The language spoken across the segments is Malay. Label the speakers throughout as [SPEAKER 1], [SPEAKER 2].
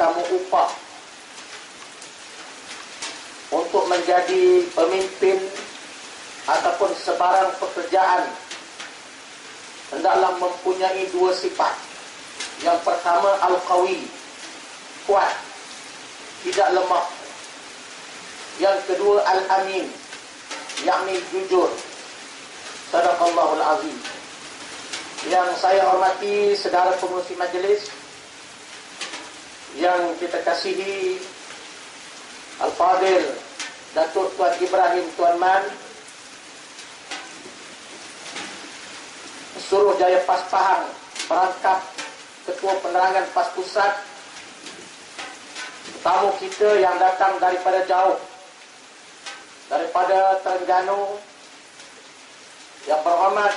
[SPEAKER 1] kamu upah untuk menjadi pemimpin ataupun sebarang pekerjaan, hendaklah mempunyai dua sifat. Yang pertama, al-qawi, kuat, tidak lemah. Yang kedua, al-amin, yakni jujur. Sadaqallahul azim. Yang saya hormati saudara pengurusi majlis, yang kita kasihi Al-Fadil Datuk Tuan Ibrahim Tuan Man, Suruhjaya PAS Pahang, perangkap Ketua Penerangan PAS Pusat, tamu kita yang datang daripada jauh, daripada Terengganu, yang berhormat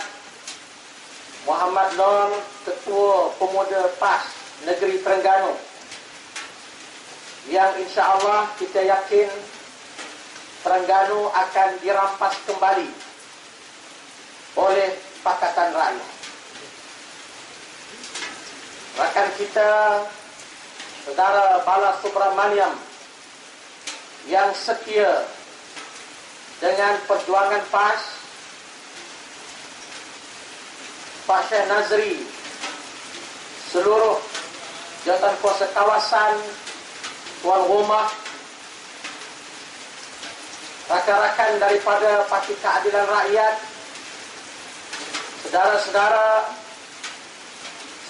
[SPEAKER 1] Muhammad Non, Ketua Pemuda PAS Negeri Terengganu, yang insya Allah kita yakin Terengganu akan dirampas kembali oleh Pakatan Rakyat. Rakan kita Saudara Bala Subramaniam yang setia dengan perjuangan PAS, Pak Syekh Nazri, seluruh jawatan kuasa kawasan, tuan rumah, rakan-rakan daripada Parti Keadilan Rakyat, saudara-saudara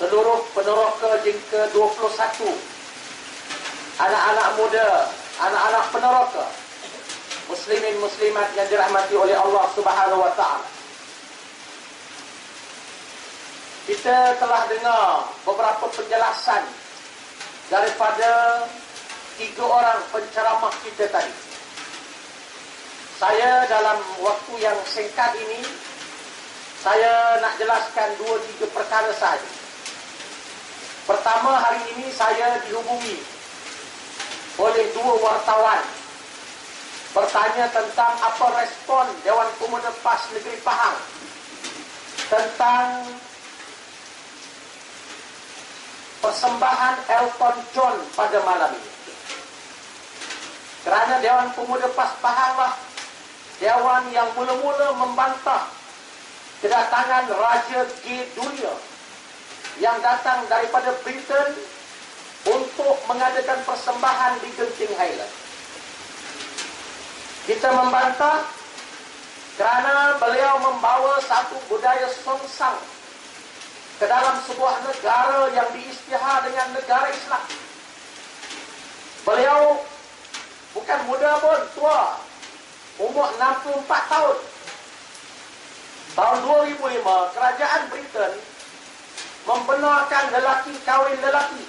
[SPEAKER 1] seluruh peneroka jingka 21, anak-anak muda, anak-anak peneroka, muslimin muslimat yang dirahmati oleh Allah Subhanahu wa taala. Kita telah dengar beberapa penjelasan daripada 3 orang penceramah kita tadi. Saya dalam waktu yang singkat ini, saya nak jelaskan 2-3 perkara sahaja. Pertama, hari ini saya dihubungi oleh 2 wartawan bertanya tentang apa respon Dewan Pemuda PAS Negeri Pahang tentang persembahan Elton John pada malam ini. Kerana Dewan Pemuda PAS Pahang lah dewan yang mula-mula membantah kedatangan Raja G Dunia yang datang daripada Britain untuk mengadakan persembahan di Genting Highland. Kita membantah kerana beliau membawa satu budaya songsang ke dalam sebuah negara yang diisytihar dengan negara Islam. Beliau bukan muda pun, tua, umur 64 tahun. Tahun 2005, kerajaan Britain membenarkan lelaki kahwin lelaki.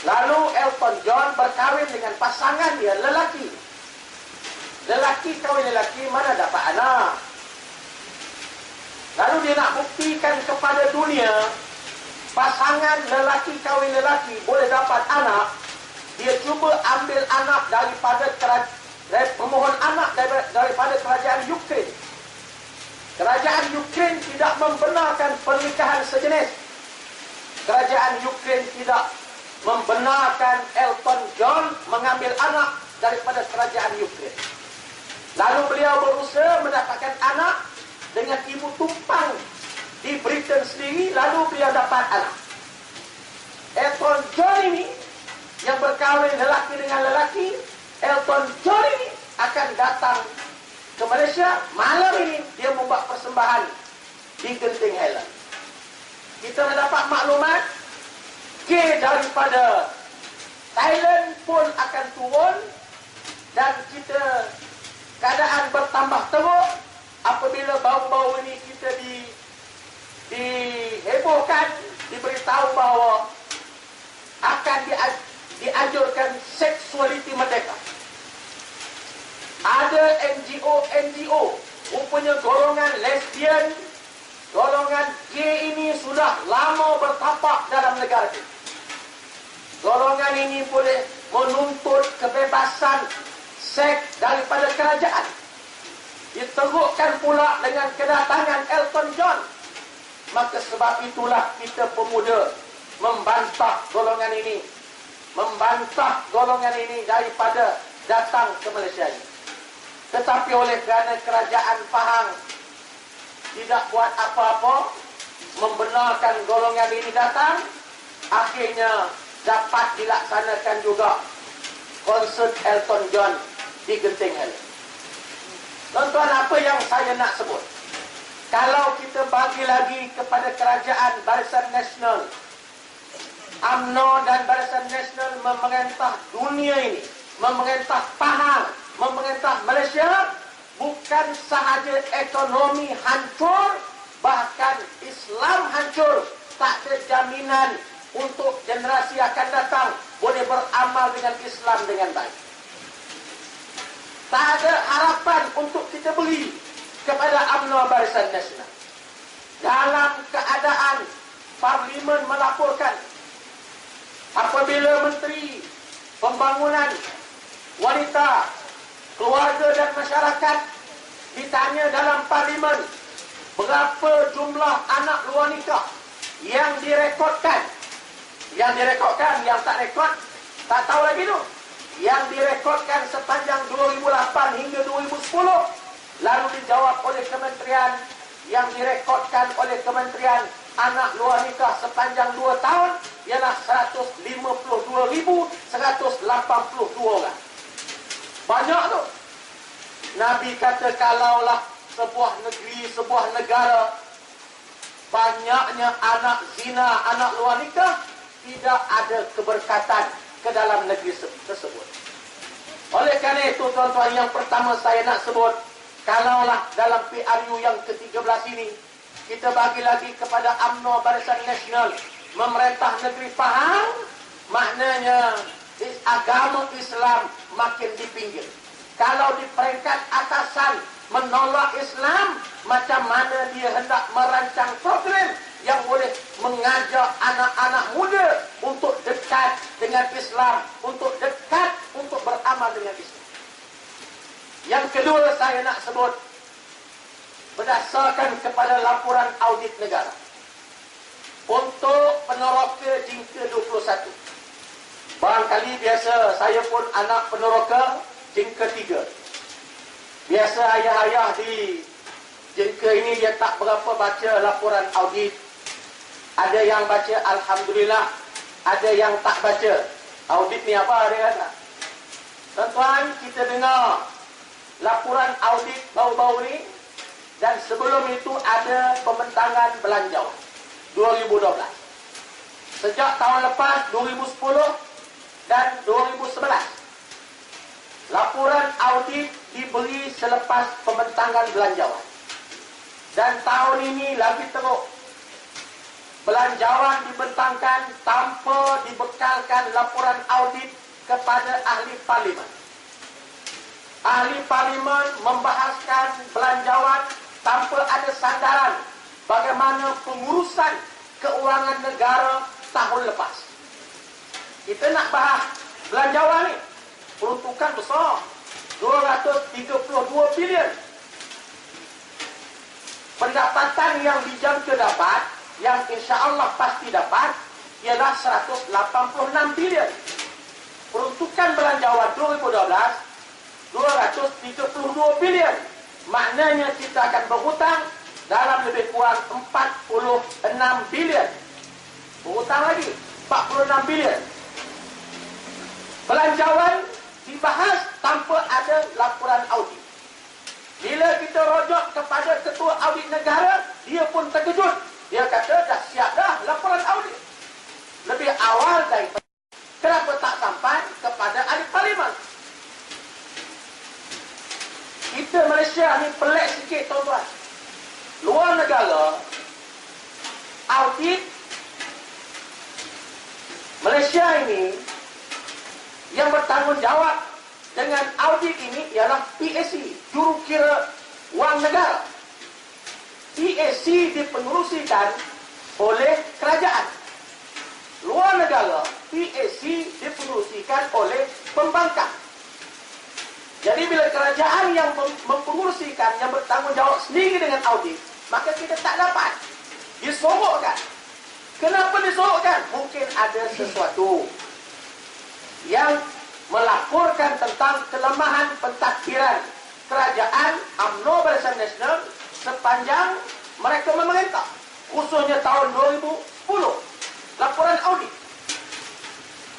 [SPEAKER 1] Lalu Elton John berkahwin dengan pasangan dia lelaki. Lelaki kahwin lelaki, mana dapat anak? Lalu dia nak buktikan kepada dunia pasangan lelaki kahwin lelaki boleh dapat anak. Dia cuba ambil anak daripada pemohon anak daripada kerajaan Ukraine. Kerajaan Ukraine tidak membenarkan pernikahan sejenis. Kerajaan Ukraine tidak membenarkan Elton John mengambil anak daripada kerajaan Ukraine. Lalu beliau berusaha mendapatkan anak dengan ibu tumpang di Britain sendiri, lalu beliau dapat anak. Elton John ini yang berkahwin lelaki dengan lelaki, Elton John ini akan datang ke Malaysia. Malam ini dia membuat persembahan di Genting Highland. Kita dapat maklumat K daripada Thailand pun akan turun, dan kita keadaan bertambah teruk apabila baru-baru ini kita dihebohkan, diberitahu bahawa akan dianjurkan seksualiti merdeka. Ada NGO, rupanya golongan lesbian, golongan gay ini sudah lama bertapak dalam negara ini. Golongan ini boleh menuntut kebebasan seks daripada kerajaan. Diterukkan pula dengan kedatangan Elton John. Maka sebab itulah kita pemuda membantah golongan ini membantah golongan ini daripada datang ke Malaysia ini. Tetapi oleh kerana kerajaan Pahang tidak buat apa-apa membenarkan golongan ini datang, akhirnya dapat dilaksanakan juga konsert Elton John di Genting Highlands. Tuan-tuan, apa yang saya nak sebut? Kalau kita bagi lagi kepada kerajaan Barisan Nasional, UMNO dan Barisan Nasional memerintah dunia ini, memerintah Pahang, memerintah Malaysia, bukan sahaja ekonomi hancur, bahkan Islam hancur. Tak ada jaminan untuk generasi akan datang boleh beramal dengan Islam dengan baik. Tak ada harapan untuk kita beri kepada UMNO Barisan Nasional. Dalam keadaan Parlimen melaporkan apabila Menteri Pembangunan Wanita, Keluarga dan Masyarakat ditanya dalam Parlimen berapa jumlah anak luar nikah yang direkodkan. Yang direkodkan, yang tak rekod, tak tahu lagi tu. Yang direkodkan sepanjang 2008 hingga 2010. Lalu dijawab oleh kementerian, yang direkodkan oleh kementerian anak luar nikah sepanjang 2 tahun ialah 152,182 orang. Banyak tu. Nabi kata kalaulah sebuah negeri, sebuah negara banyaknya anak zina, anak luar nikah, tidak ada keberkatan ke dalam negeri tersebut. Oleh kerana itu, tuan-tuan, yang pertama saya nak sebut, kalaulah dalam PRU yang ke-13 ini, kita bagi lagi kepada UMNO Barisan Nasional memerintah negeri Pahang, maknanya agama Islam makin dipinggir. Kalau di peringkat atasan menolak Islam, macam mana dia hendak merancang program yang boleh mengajak anak-anak muda untuk dekat dengan Islam, untuk dekat, untuk beramal dengan Islam. Yang kedua saya nak sebut, berdasarkan kepada laporan audit negara untuk peneroka jingka 21. Barangkali biasa saya pun anak peneroka jingka 3. Biasa ayah-ayah di jingka ini dia tak berapa baca laporan audit. Ada yang baca Alhamdulillah, ada yang tak baca. Audit ni apa dia kata? Tuan-tuan, kita dengar laporan audit baru-baru ni, dan sebelum itu ada pembentangan belanjawan 2012. Sejak tahun lepas 2010 dan 2011, laporan audit diberi selepas pembentangan belanjawan. Dan tahun ini lagi teruk. Belanjawan dibentangkan tanpa dibekalkan laporan audit kepada ahli parlimen. Ahli parlimen membahaskan belanjawan tanpa ada sandaran bagaimana pengurusan keuangan negara tahun lepas. Kita nak bahas belanjawan ni, peruntukan besar, 232 bilion. Pendapatan yang dijangka dapat, yang insya-Allah pasti dapat, ialah 186 bilion. Peruntukan belanjawan 2012 232 bilion. Maknanya kita akan berhutang dalam lebih kurang 46 bilion. Berhutang lagi 46 bilion. Belanjawan dibahas tanpa ada laporan audit. Bila kita rujuk kepada ketua audit negara, dia pun terkejut. Dia kata dah siap dah laporan audit lebih awal daripada. Kenapa tak sampai kepada ahli parlimen? Kita Malaysia ni pelik sikit, tuan-tuan. Luar negara audit, Malaysia ini yang bertanggungjawab dengan audit ini ialah PAC, Jurukira Wang Negara. PAC dipengerusikan oleh kerajaan. Luar negara, PAC dipengerusikan oleh pembangkang. Jadi bila kerajaan yang mempengerusikan, yang bertanggungjawab sendiri dengan audit, maka kita tak dapat. Disorokkan. Kenapa disorokkan? Mungkin ada sesuatu. yang melaporkan tentang kelemahan pentadbiran kerajaan UMNO Barisan Nasional sepanjang mereka memerintah, khususnya tahun 2010. Laporan audit.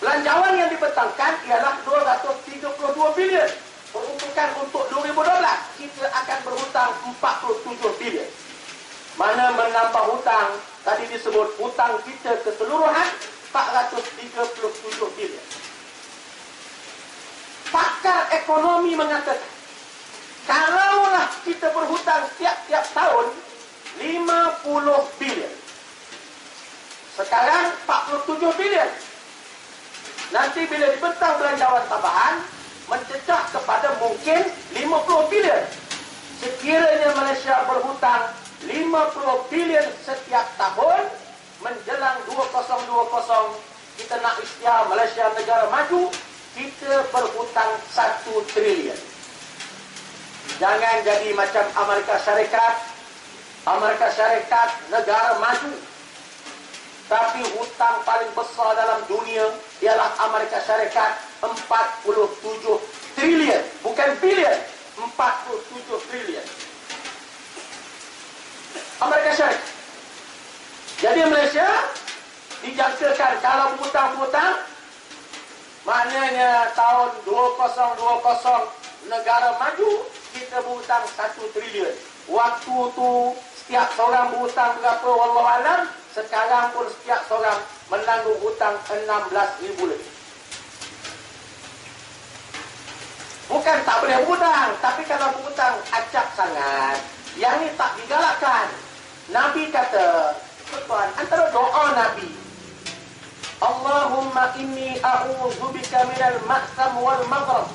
[SPEAKER 1] Belanjawan yang dibentangkan ialah 232 bilion. Peruntukan untuk 2012, kita akan berhutang 47 bilion. Mana menambah hutang, tadi disebut hutang kita keseluruhan 437 bilion. Pakar ekonomi mengatakan, kalaulah kita berhutang tiap-tiap tahun 50 bilion. Sekarang 47 bilion. Nanti bila dibentang belanjawan tambahan, mencecah kepada mungkin 50 bilion. Sekiranya Malaysia berhutang 50 bilion setiap tahun, menjelang 2020, kita nak isytiar Malaysia negara maju, kita berhutang 1 trilion. Jangan jadi macam Amerika Syarikat. Amerika Syarikat negara maju, tapi hutang paling besar dalam dunia ialah Amerika Syarikat, 47 trilion. Bukan bilion, 47 trilion. Amerika Syarikat. Jadi Malaysia dijangkakan kalau berhutang-hutang, maknanya tahun 2020 negara maju, kita berhutang 1 trilion. Waktu tu setiap seorang berhutang berapa wallahualam. Sekarang pun setiap seorang menanggung hutang 16,000 lebih. Bukan tak boleh berhutang, tapi kalau berhutang acap sangat, yang ni tak digalakkan. Nabi kata, tuan, antara doa Nabi, Allahumma inni a'udzubika minal ma'sam wal maghrib.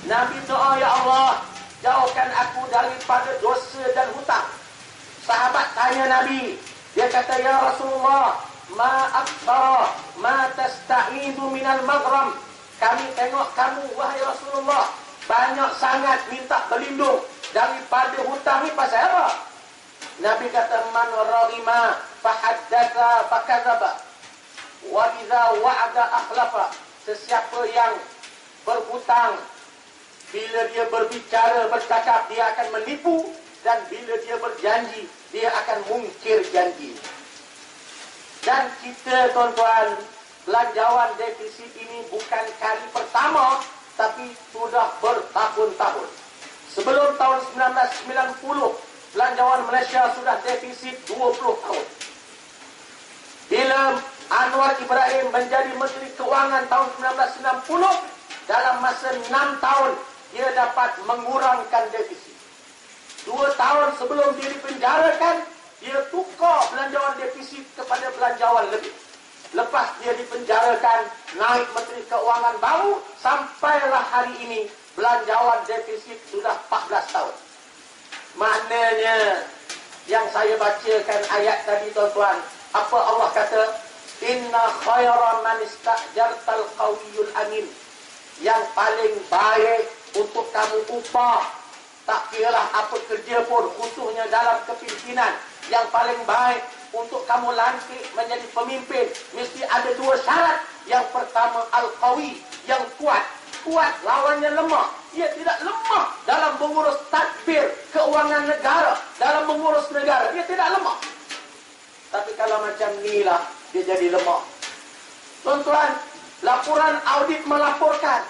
[SPEAKER 1] Nabi doa, ya Allah, jauhkan aku daripada dosa dan hutang. Sahabat tanya Nabi, dia kata, ya Rasulullah, ma akthara ma tasta'idu minal maghram. Kami tengok kamu, wahai Rasulullah, banyak sangat minta berlindung daripada hutang ni pasal apa? Nabi kata, man rarima fahaddatha fakadzaba wa idza wa'ada akhlafa. Sesiapa yang berhutang, bila dia berbicara, bercakap, dia akan menipu, dan bila dia berjanji, dia akan mungkir janji. Dan kita, tuan-tuan, belanjawan defisit ini bukan kali pertama, tapi sudah bertahun-tahun. Sebelum tahun 1990, belanjawan Malaysia sudah defisit 20 tahun. Bila Anwar Ibrahim menjadi Menteri Keuangan tahun 1990, dalam masa 6 tahun, dia dapat mengurangkan defisit. 2 tahun sebelum dia dipenjarakan, dia tukar belanjawan defisit kepada belanjawan lebih. Lepas dia dipenjarakan, naik Menteri Keuangan baru, sampailah hari ini, belanjawan defisit sudah 14 tahun. Maknanya, yang saya bacakan ayat tadi, tuan-tuan, apa Allah kata? Inna khayra man istajartal qawiyul amin. Yang paling baik untuk kamu upah, tak kiralah apa kerja pun, khususnya dalam kepimpinan, yang paling baik untuk kamu lantik menjadi pemimpin, mesti ada 2 syarat. Yang pertama, al-qawi, yang kuat. Kuat lawannya lemah. Ia tidak lemah dalam mengurus tadbir keuangan negara, dalam mengurus negara. Dia tidak lemah. Tapi kalau macam inilah, dia jadi lemah. Tuan-tuan, laporan audit melaporkan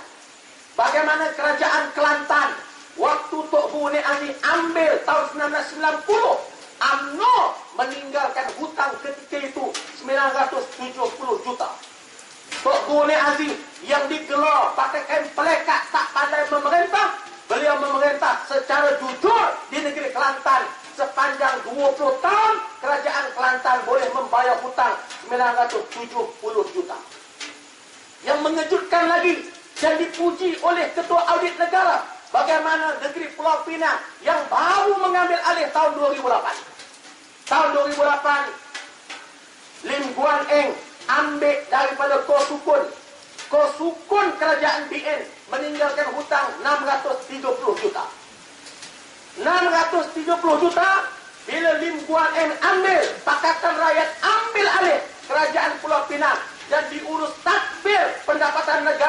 [SPEAKER 1] bagaimana kerajaan Kelantan, waktu Tok Bu Nek Aziz ambil tahun 1990, UMNO meninggalkan hutang ketika itu 970 juta. Tok Bu Nek Aziz yang digelar pakai kain pelekat, tak pandai memerintah, beliau memerintah secara jujur di negeri Kelantan. Sepanjang 20 tahun, kerajaan Kelantan boleh membayar hutang 970 juta. Yang mengejutkan lagi, dan dipuji oleh Ketua Audit Negara, bagaimana negeri Pulau Pinang yang baru mengambil alih tahun 2008. Tahun 2008, Lim Guan Eng ambil daripada Kosukun. Kosukun kerajaan BN meninggalkan hutang 630 juta. 630 juta, bila Lim Guan Eng ambil, Pakatan Rakyat ambil alih kerajaan Pulau Pinang dan diurus tadbir pendapatan negara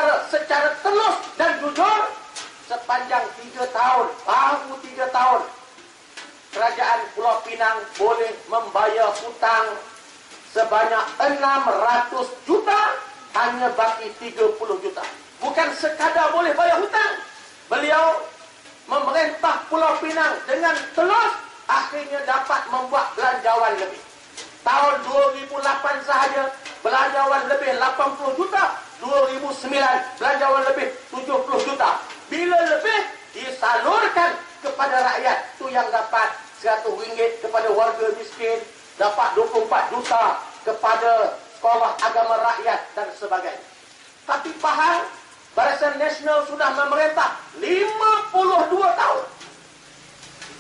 [SPEAKER 1] berhutang sebanyak 600 juta, hanya baki 30 juta. Bukan sekadar boleh bayar hutang. Beliau memerintah Pulau Pinang dengan telus, akhirnya dapat membuat belanjawan lebih. Tahun 2008 sahaja, belanjawan lebih 80 juta. 2009, belanjawan lebih 70 juta. Bila lebih, disalurkan kepada rakyat. Itu yang dapat RM100 kepada warga miskin, dapat 24 juta kepada sekolah agama rakyat dan sebagainya. Tapi Pahang, Barisan Nasional sudah memerintah 52 tahun.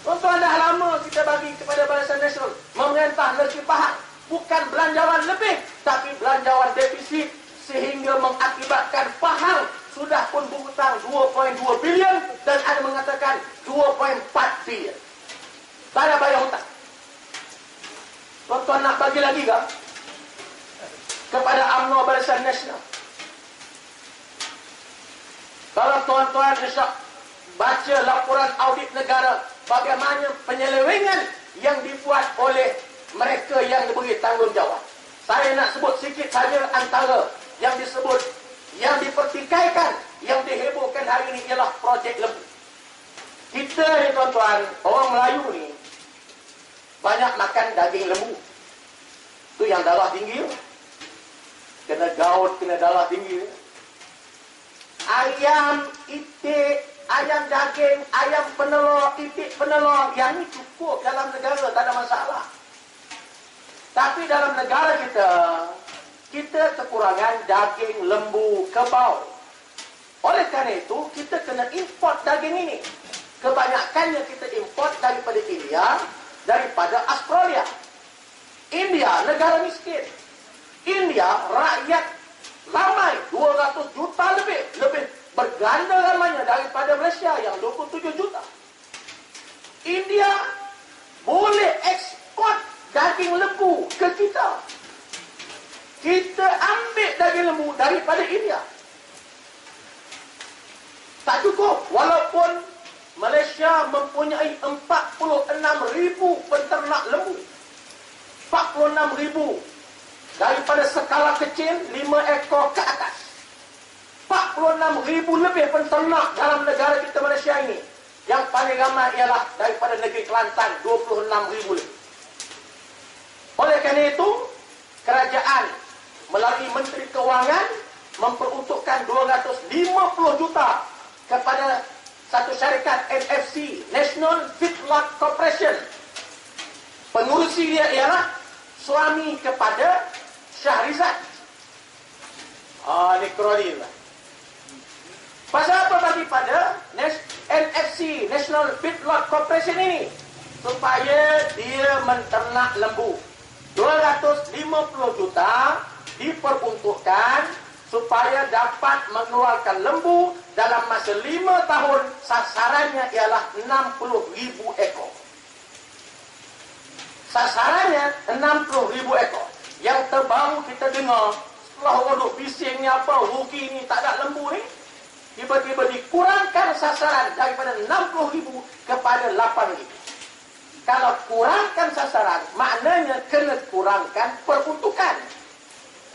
[SPEAKER 1] Tuan-tuan, dah lama kita bagi kepada Barisan Nasional memerintah negeri Pahang. Bukan belanjawan lebih, tapi belanjawan defisit, sehingga mengakibatkan Pahang sudah pun berhutang 2.2 bilion dan ada mengatakan 2.4 bilion. Tak ada bayar hutang. Tuan-tuan nak bagi lagi ke kepada UMNO Barisan Nasional? Kalau tuan-tuan insya baca laporan audit negara, bagaimana penyelewengan yang dibuat oleh mereka yang diberi tanggungjawab. Saya nak sebut sikit saja antara yang disebut, yang dipertikaikan, yang dihebohkan hari ini ialah projek lembu. Kita ni tuan-tuan, orang Melayu ni banyak makan daging lembu. Itu yang darah tinggi. Kena gaut, kena darah tinggi. Ayam, itik, ayam daging, ayam penelur, itik penelur, yang ni cukup dalam negara, tak ada masalah. Tapi dalam negara kita kekurangan daging lembu kebau. Oleh kerana itu, kita kena import daging ini. Kebanyakannya kita import daripada India, daripada Australia. India, negara miskin. India, rakyat ramai, 200 juta lebih berganda ramainya daripada Malaysia yang 27 juta. India boleh ekspor daging lembu ke kita. Kita ambil daging lembu daripada India. Tak cukup, walaupun Malaysia mempunyai 46,000 penternak lembu. 46,000 daripada skala kecil 5 ekor ke atas. 46,000 lebih penternak dalam negara kita Malaysia ini. Yang paling ramai ialah daripada negeri Kelantan, 26,000 lebih. Oleh kerana itu, kerajaan melalui Menteri Kewangan memperuntukkan 250 juta kepada satu syarikat NFC, National Feedlot Corporation. Pengurusi dia ialah suami kepada Syahrizad. Ni Krodil lah. Pasal apa bagi pada NFC, National Feedlot Corporation ini? Supaya dia menternak lembu. 250 juta diperuntukkan supaya dapat mengeluarkan lembu dalam masa 5 tahun. Sasarannya ialah 60,000 ekor. Sasarannya 60,000 ekor. Yang terbaru kita dengar, setelah orang duk bising ni apa, rugi ni, tak ada lembu ni, tiba-tiba dikurangkan sasaran daripada 60,000 kepada 8,000. Kalau kurangkan sasaran, maknanya kena kurangkan peruntukan.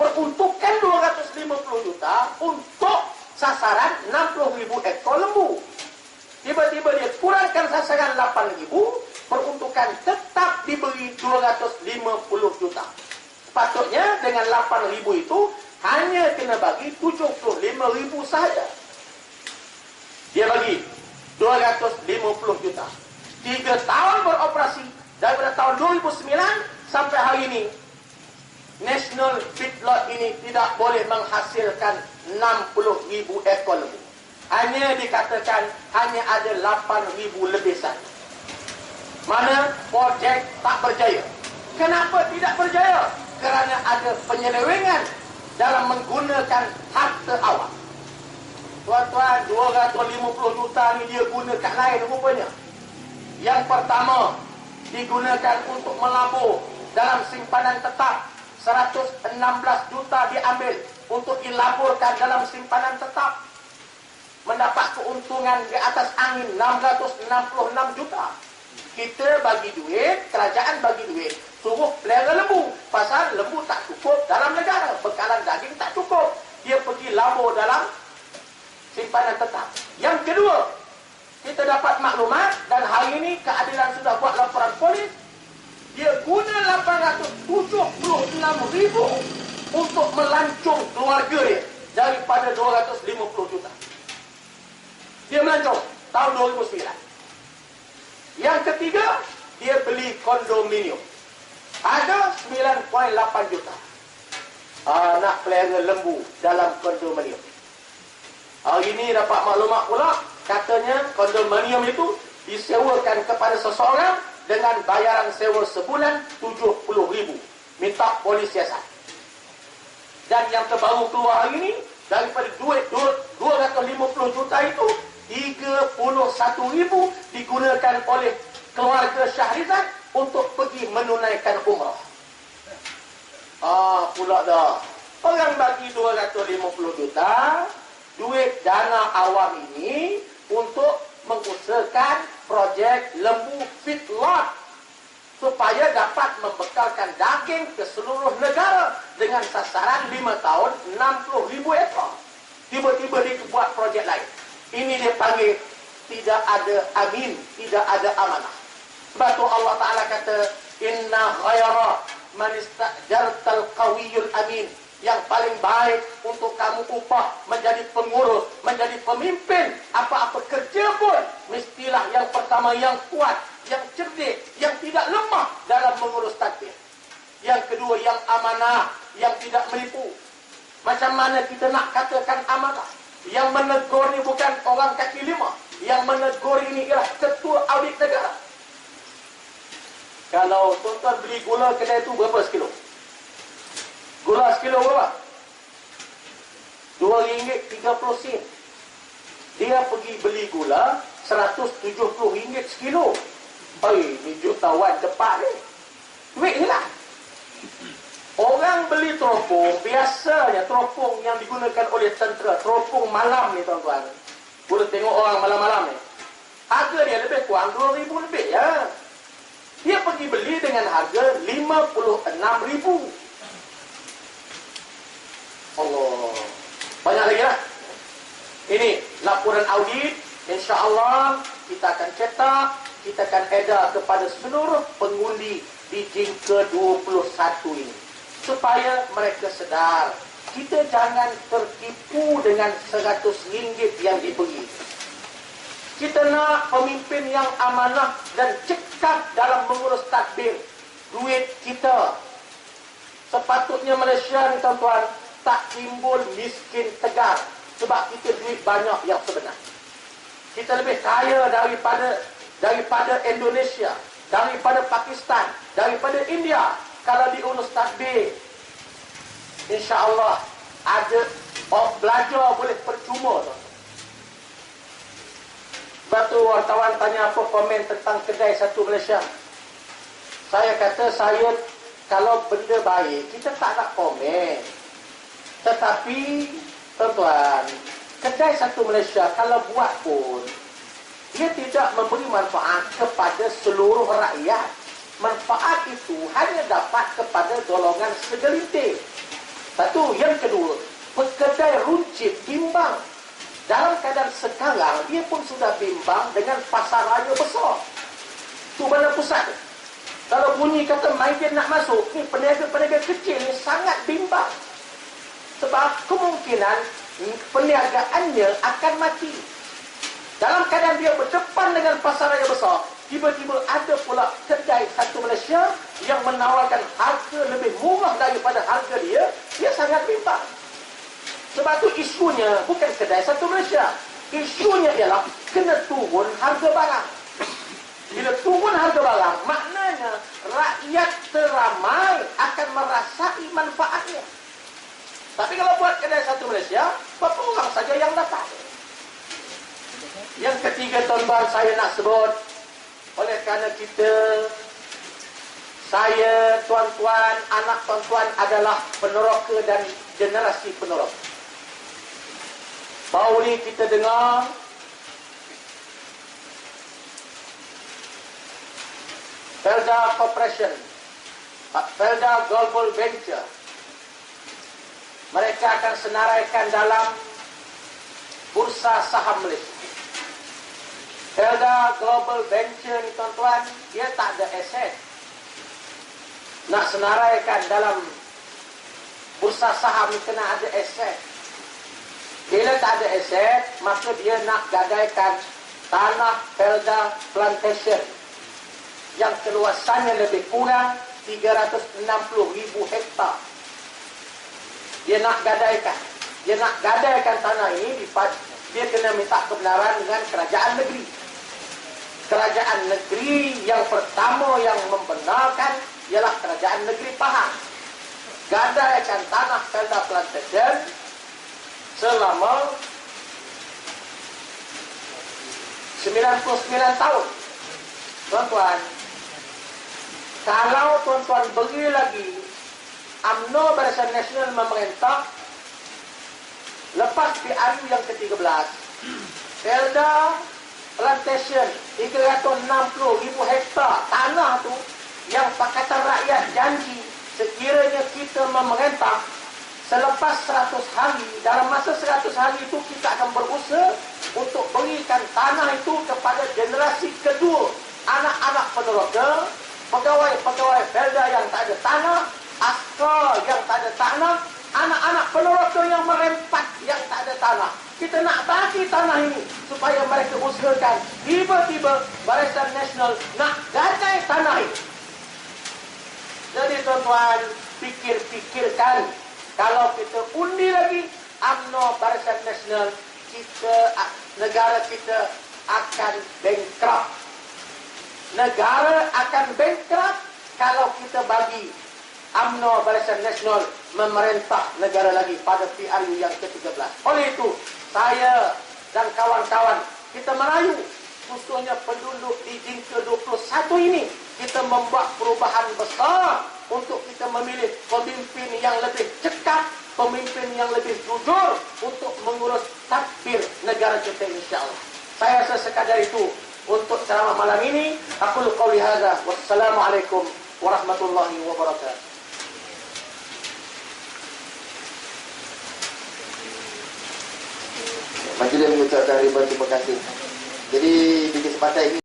[SPEAKER 1] Peruntukan 250 juta untuk sasaran 60,000 ekor lembu. Tiba-tiba dia kurangkan sasaran 8,000, peruntukan tetap diberi 250 juta. Sepatutnya dengan 8,000 itu hanya kena bagi 75,000 sahaja. Dia bagi 250 juta. 3 tahun beroperasi, daripada tahun 2009 sampai hari ini, National Feedlot ini tidak boleh menghasilkan 60,000 ekor lembu. Hanya dikatakan hanya ada 8,000 lebih saja. Mana projek tak berjaya. Kenapa tidak berjaya? Kerana ada penyelewengan dalam menggunakan harta awam. Tuan-tuan, 250 juta ni dia guna kat lain rupanya. Yang pertama, digunakan untuk melabur dalam simpanan tetap. 116 juta diambil untuk dilaburkan dalam simpanan tetap. Mendapat keuntungan di atas angin 666 juta. Kita bagi duit, kerajaan bagi duit suruh pelihara lembu. Pasal lembu tak cukup dalam negara. Bekalan daging tak cukup. Dia pergi labur dalam simpanan tetap. Yang kedua, kita dapat maklumat dan hari ini keadilan sudah buat laporan polis. Dia guna 876,000 untuk melancong keluarga dia daripada 250 juta. Dia melancong tahun 2009. Yang ketiga, dia beli kondominium. Ada 9.8 juta. Nak pelihara lembu dalam kondominium. Hari ini dapat maklumat pula, katanya kondominium itu disewakan kepada seseorang dengan bayaran sewa sebulan 70,000. Minta polis siasat. Dan yang terbaru keluar hari ini, daripada duit 250 juta itu, 31,000 digunakan oleh keluarga Syahrizan untuk pergi menunaikan umrah. Pula dah. Orang bagi 250 juta, duit dana awam ini untuk mengusahakan projek lembu feedlot supaya dapat membekalkan daging ke seluruh negara dengan sasaran 5 tahun 60,000 ekor. Tiba-tiba dia buat projek lain. Ini dia panggil tidak ada amin, tidak ada amanah. Sebab tu Allah Ta'ala kata, inna khayra man istajartal qawiyul amin. Yang paling baik untuk kamu upah menjadi pengurus, menjadi pemimpin, apa-apa kerja pun, mestilah yang pertama yang kuat, yang cerdik, yang tidak lemah dalam mengurus tadbir. Yang kedua yang amanah, yang tidak menipu. Macam mana kita nak katakan amanah? Yang menegur ni bukan orang kaki lima. Yang menegur ini ialah ketua audit negara. Kalau tuan-tuan beli gula kedai itu berapa sekilo? Gula sekilo berapa? RM2.30. Dia pergi beli gula RM170 sekilo. Ni jutawan cepat ni. Duit ni lah. Orang beli teropong, biasanya teropong yang digunakan oleh tentera, teropong malam ni tuan-tuan. Boleh tengok orang malam-malam ni. Harga dia lebih kurang RM2,000 lebih ya. Dia pergi beli dengan harga RM56,000. Allah. Banyak lagi lah. Ini laporan audit. InsyaAllah kita akan cetak, kita akan edar kepada seluruh pengundi di Jing ke-21 ini. Supaya mereka sedar, kita jangan tertipu dengan RM100 yang diberi. Kita nak pemimpin yang amanah dan cekap dalam mengurus tadbir duit kita. Sepatutnya Malaysia ni tuan-tuan tak timbul miskin tegar sebab kita duit banyak yang sebenar. Kita lebih kaya daripada Indonesia, daripada Pakistan, daripada India. Kalau diurus tadbir, insya-Allah ada belajar boleh percuma. Sebab tu wartawan tanya apa komen tentang kedai satu Malaysia. Saya kata kalau benda baik kita tak nak komen. Tetapi tuan-tuan, kedai satu Malaysia kalau buat pun dia tidak memberi manfaat kepada seluruh rakyat. Manfaat itu hanya dapat kepada golongan segelintir. Satu. Yang kedua, kedai runcit bimbang. Dalam keadaan sekarang, dia pun sudah bimbang dengan pasar raya besar. Itu mana pusat. Kalau bunyi kata Maidin nak masuk, ni peniaga-peniaga kecil ni sangat bimbang. Sebab kemungkinan perniagaannya akan mati. Dalam keadaan dia berdepan dengan pasar raya besar, tiba-tiba ada pula kedai satu Malaysia yang menawarkan harga lebih murah daripada harga dia sangat bimbang. Sebab tu isunya bukan kedai satu Malaysia. Isunya ialah kena turun harga barang. Bila turun harga barang, maknanya rakyat teramai akan merasai manfaatnya. Tapi kalau buat kedai satu Malaysia, berapa orang saja yang dapat? Yang ketiga tuan-tuan saya nak sebut, oleh kerana saya, tuan-tuan, anak tuan-tuan adalah peneroka dan generasi peneroka. Baru ni kita dengar Felda Corporation Felda Global Venture. Mereka akan senaraikan dalam Bursa Saham Malaysia. Felda Global Venture ni tuan-tuan, dia tak ada aset. Nak senaraikan dalam Bursa Saham ni kena ada aset. Bila tak ada aset, maka dia nak gadaikan tanah Felda Plantation yang keluasannya lebih kurang 360,000 hektar. Dia nak gadaikan. Dia nak gadaikan tanah ini, dia kena minta kebenaran dengan kerajaan negeri. Kerajaan negeri yang pertama yang membenarkan ialah kerajaan negeri Pahang. Gadaikan tanah Felda Plantation selama 99 tahun. Tuan-tuan, kalau tuan-tuan beri lagi UMNO Barisan Nasional memerintah lepas PRU yang ke-13, Felda Plantation 360,000 hektar tanah tu yang Pakatan Rakyat janji sekiranya kita memerintah selepas 100 hari, dalam masa 100 hari itu kita akan berusaha untuk berikan tanah itu kepada generasi kedua, anak-anak peneroka, pegawai-pegawai Felda yang tak ada tanah, askar yang tak ada tanah, anak-anak peneroka yang merempat yang tak ada tanah. Kita nak bagi tanah ini supaya mereka usahakan. Tiba-tiba Barisan Nasional nak gadai tanah ini. Jadi tuan-tuan, fikir-fikirkan. Kalau kita undi lagi UMNO Barisan Nasional, negara kita akan bankrupt. Negara akan bankrupt kalau kita bagi UMNO Barisan Nasional memerintah negara lagi pada PRU yang ke-13. Oleh itu, saya dan kawan-kawan kita merayu, khususnya penduduk di Jingka 21 ini, kita membuat perubahan besar untuk kita memilih pemimpin yang lebih cekap, pemimpin yang lebih jujur untuk mengurus tadbir negara kita, insya-Allah. Saya rasa sekadar itu untuk ceramah malam ini. Aku qauli hadza. Wassalamualaikum warahmatullahi wabarakatuh.
[SPEAKER 2] Majlis mengucapkan ribuan terima kasih. Jadi di kesempatan ini